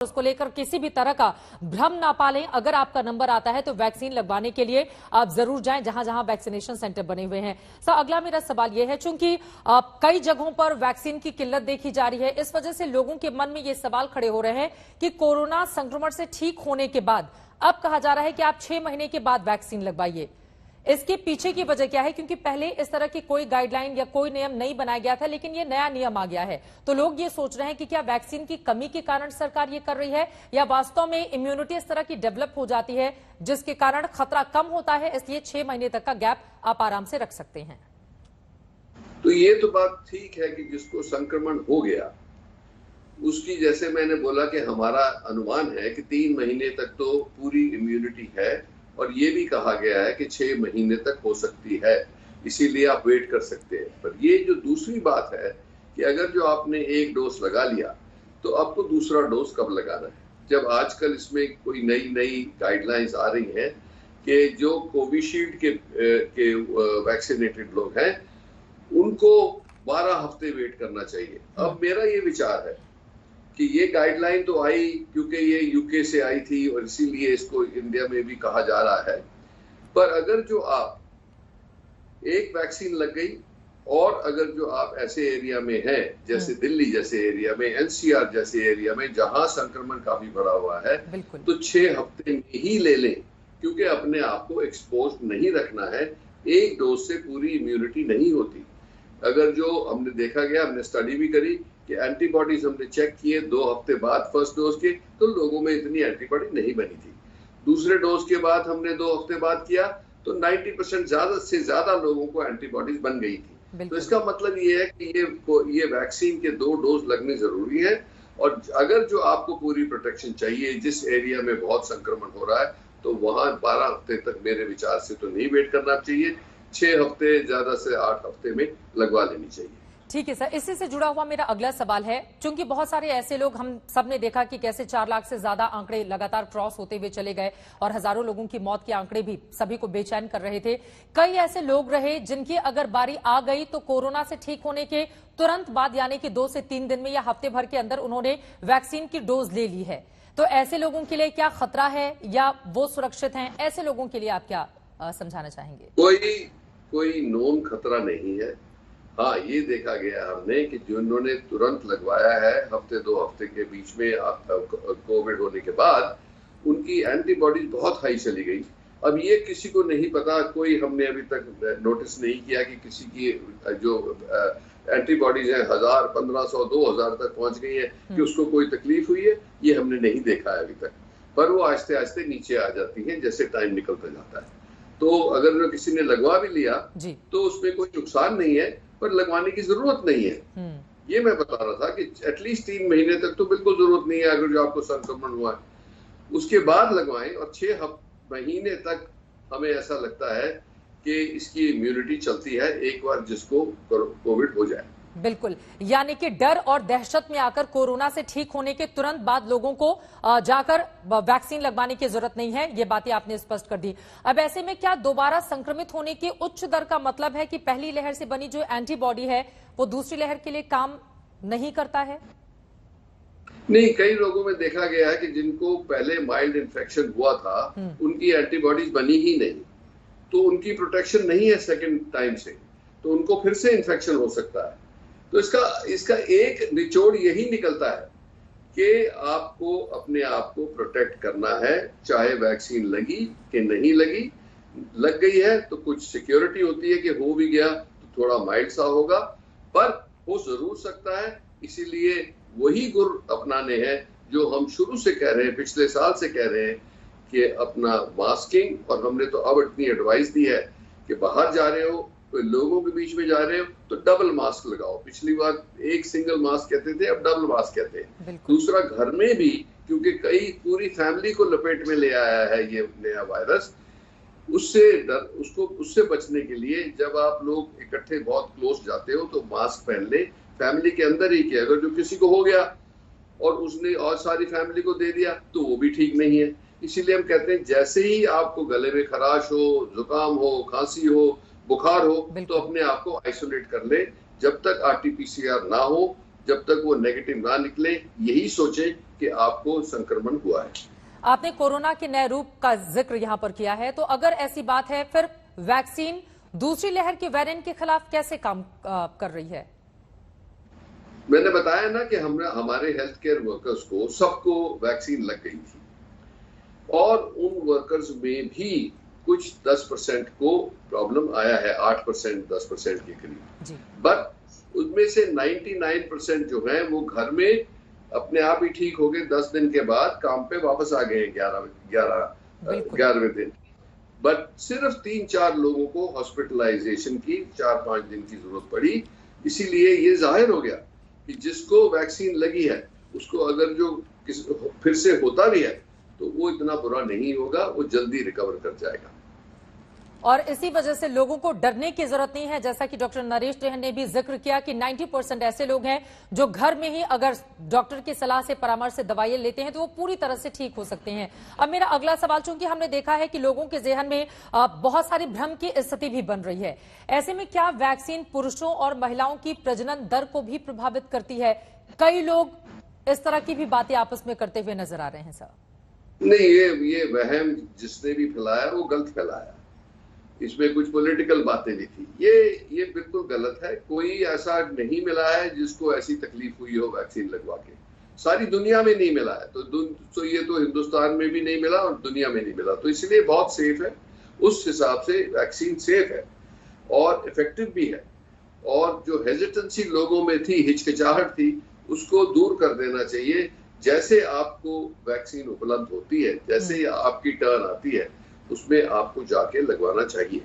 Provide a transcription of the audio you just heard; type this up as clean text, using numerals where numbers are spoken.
उसको लेकर किसी भी तरह का भ्रम ना पालें। अगर आपका नंबर आता है तो वैक्सीन लगवाने के लिए आप जरूर जाएं जहां जहां वैक्सीनेशन सेंटर बने हुए हैं। सर, अगला मेरा सवाल यह है, चूंकि कई जगहों पर वैक्सीन की किल्लत देखी जा रही है, इस वजह से लोगों के मन में ये सवाल खड़े हो रहे हैं कि कोरोना संक्रमण से ठीक होने के बाद अब कहा जा रहा है कि आप 6 महीने के बाद वैक्सीन लगवाइए। इसके पीछे की वजह क्या है? क्योंकि पहले इस तरह की कोई गाइडलाइन या कोई नियम नहीं बनाया गया था, लेकिन ये नया नियम आ गया है, तो लोग ये सोच रहे हैं कि क्या वैक्सीन की कमी के कारण सरकार ये कर रही है, या वास्तव में इम्यूनिटी इस तरह की डेवलप हो जाती है जिसके कारण खतरा कम होता है, इसलिए 6 महीने तक का गैप आप आराम से रख सकते हैं। तो ये तो बात ठीक है कि जिसको संक्रमण हो गया उसकी, जैसे मैंने बोला कि हमारा अनुमान है कि 3 महीने तक तो पूरी इम्यूनिटी है, और ये भी कहा गया है कि 6 महीने तक हो सकती है, इसीलिए आप वेट कर सकते हैं। पर ये जो दूसरी बात है कि अगर जो आपने एक डोज लगा लिया तो आपको दूसरा डोज कब लगाना है, जब आजकल इसमें कोई नई गाइडलाइंस आ रही हैं कि जो कोविशील्ड के वैक्सीनेटेड लोग हैं उनको 12 हफ्ते वेट करना चाहिए। अब मेरा ये विचार है कि ये गाइडलाइन तो आई क्योंकि ये यूके से आई थी और इसीलिए इसको इंडिया में भी कहा जा रहा है, पर अगर जो आप एक वैक्सीन लग गई और अगर जो आप ऐसे एरिया में हैं जैसे दिल्ली जैसे एरिया में, एनसीआर जैसे एरिया में जहां संक्रमण काफी बढ़ा हुआ है, तो 6 हफ्ते में ही ले लें, क्योंकि अपने आप को एक्सपोज नहीं रखना है। एक डोज से पूरी इम्यूनिटी नहीं होती। अगर जो हमने देखा गया, हमने स्टडी भी करी कि एंटीबॉडीज हमने चेक किए 2 हफ्ते बाद फर्स्ट डोज के, तो लोगों में इतनी एंटीबॉडी नहीं बनी थी। दूसरे डोज के बाद हमने 2 हफ्ते बाद किया तो 90% ज्यादा से ज्यादा लोगों को एंटीबॉडीज बन गई थी। तो इसका मतलब ये है कि ये वैक्सीन के 2 डोज लगने जरूरी है, और अगर जो आपको पूरी प्रोटेक्शन चाहिए, जिस एरिया में बहुत संक्रमण हो रहा है, तो वहां 12 हफ्ते तक मेरे विचार से तो नहीं वेट करना चाहिए, 6 हफ्ते ज्यादा से 8 हफ्ते में लगवा लेनी चाहिए। ठीक है सर, इसी से जुड़ा हुआ मेरा अगला सवाल है, क्योंकि बहुत सारे ऐसे लोग, हम सब ने देखा कि कैसे 4 लाख से ज्यादा आंकड़े लगातार क्रॉस होते हुए चले गए और हजारों लोगों की मौत के आंकड़े भी सभी को बेचैन कर रहे थे। कई ऐसे लोग रहे जिनकी अगर बारी आ गई तो कोरोना से ठीक होने के तुरंत बाद, यानी कि 2 से 3 दिन में या हफ्ते भर के अंदर उन्होंने वैक्सीन की डोज ले ली है। तो ऐसे लोगों के लिए क्या खतरा है या वो सुरक्षित हैं? ऐसे लोगों के लिए आप क्या समझाना चाहेंगे? कोई नोन खतरा नहीं है। हाँ, ये देखा गया हमने कि जिन्होंने तुरंत लगवाया है हफ्ते 2 हफ्ते के बीच में कोविड होने के बाद, उनकी एंटीबॉडीज बहुत हाई चली गई। अब ये किसी को नहीं पता, कोई हमने अभी तक नोटिस नहीं किया कि किसी की जो एंटीबॉडीज है 1000, 1500, 2000 तक पहुंच गई है कि उसको कोई तकलीफ हुई है, ये हमने नहीं देखा है अभी तक। पर वो आहिस्ते आहिस्ते नीचे आ जाती है जैसे टाइम निकलता जाता है। तो अगर जो किसी ने लगवा भी लिया तो उसमें कोई नुकसान नहीं है, पर लगवाने की जरूरत नहीं है। ये मैं बता रहा था कि एटलीस्ट 3 महीने तक तो बिल्कुल जरूरत नहीं है। अगर जो आपको संक्रमण हुआ है उसके बाद लगवाएं, और 6 महीने तक हमें ऐसा लगता है कि इसकी इम्यूनिटी चलती है एक बार जिसको कोविड हो जाए। बिल्कुल, यानी कि डर और दहशत में आकर कोरोना से ठीक होने के तुरंत बाद लोगों को जाकर वैक्सीन लगवाने की जरूरत नहीं है, ये बातें आपने स्पष्ट कर दी। अब ऐसे में क्या दोबारा संक्रमित होने के उच्च दर का मतलब है कि पहली लहर से बनी जो एंटीबॉडी है वो दूसरी लहर के लिए काम नहीं करता है? नहीं, कई लोगों में देखा गया है कि जिनको पहले माइल्ड इन्फेक्शन हुआ था उनकी एंटीबॉडीज बनी ही नहीं, तो उनकी प्रोटेक्शन नहीं है सेकेंड टाइम से, तो उनको फिर से इन्फेक्शन हो सकता है। तो इसका एक निचोड़ यही निकलता है कि आपको अपने आप को प्रोटेक्ट करना है, चाहे वैक्सीन लगी कि नहीं लगी। लग गई है तो कुछ सिक्योरिटी होती है कि हो भी गया तो थोड़ा माइल्ड सा होगा, पर हो जरूर सकता है। इसीलिए वही गुर अपनाने हैं जो हम शुरू से कह रहे हैं, पिछले साल से कह रहे हैं कि अपना मास्किंग, और हमने तो अब इतनी एडवाइस दी है कि बाहर जा रहे हो, कोई लोगों के बीच में जा रहे हो तो डबल मास्क लगाओ। पिछली बार एक सिंगल मास्क कहते थे, अब डबल मास्क कहते हैं। दूसरा, घर में भी, क्योंकि कई पूरी फैमिली को लपेट में ले आया है ये नया वायरस, उससे बचने के लिए जब आप लोग इकट्ठे बहुत क्लोज जाते हो तो मास्क पहन ले, फैमिली के अंदर ही। किया अगर जो किसी को हो गया और उसने और सारी फैमिली को दे दिया तो वो भी ठीक नहीं है। इसीलिए हम कहते हैं जैसे ही आपको गले में खराश हो, जुकाम हो, खांसी हो, बुखार हो, तो अपने आप को आइसोलेट कर ले। जब तक आरटीपीसीआर ना हो जब तक वो नेगेटिव ना निकले, यही सोचे कि आपको संक्रमण हुआ है। आपने कोरोना के नए रूप का जिक्र यहां पर किया है, तो अगर ऐसी बात है, फिर वैक्सीन दूसरी लहर के वेरिएंट के खिलाफ कैसे काम कर रही है? मैंने बताया ना कि हमारे हेल्थ केयर वर्कर्स को सबको वैक्सीन लग गई थी, और उन वर्कर्स में भी कुछ 10% को प्रॉब्लम आया है, 8% 10% के करीब, बट उसमें से 99% जो है वो घर में अपने आप ही ठीक हो गए। 10 दिन के बाद काम पे वापस आ गए, 11वें दिन। बट सिर्फ 3-4 लोगों को हॉस्पिटलाइजेशन की 4-5 दिन की जरूरत पड़ी। इसीलिए ये जाहिर हो गया कि जिसको वैक्सीन लगी है उसको अगर जो फिर से होता भी है तो वो इतना बुरा नहीं होगा, वो जल्दी रिकवर कर जाएगा। और इसी वजह से लोगों को डरने की जरूरत नहीं है। जैसा कि डॉक्टर नरेश त्रेहन ने भी जिक्र किया कि 90% ऐसे लोग हैं जो घर में ही अगर डॉक्टर की सलाह से, परामर्श से दवाइयां लेते हैं तो वो पूरी तरह से ठीक हो सकते हैं। अब मेरा अगला सवाल, चूंकि हमने देखा है कि लोगों के जेहन में बहुत सारी भ्रम की स्थिति भी बन रही है, ऐसे में क्या वैक्सीन पुरुषों और महिलाओं की प्रजनन दर को भी प्रभावित करती है? कई लोग इस तरह की भी बातें आपस में करते हुए नजर आ रहे हैं। सर नहीं, ये वहम जिसने भी फैलाया वो गलत फैलाया। इसमें कुछ पॉलिटिकल बातें भी थी। ये बिल्कुल गलत है। कोई ऐसा नहीं मिला है जिसको ऐसी तकलीफ हुई हो वैक्सीन लगवा के। सारी दुनिया में नहीं मिला है, तो ये तो हिंदुस्तान में भी नहीं मिला और दुनिया में नहीं मिला, तो इसलिए बहुत सेफ है। उस हिसाब से वैक्सीन सेफ है और इफेक्टिव भी है। और जो हेजिटेंसी लोगों में थी, हिचकिचाहट थी, उसको दूर कर देना चाहिए। जैसे आपको वैक्सीन उपलब्ध होती है, जैसे आपकी टर्न आती है, उसमें आपको जाके लगवाना चाहिए।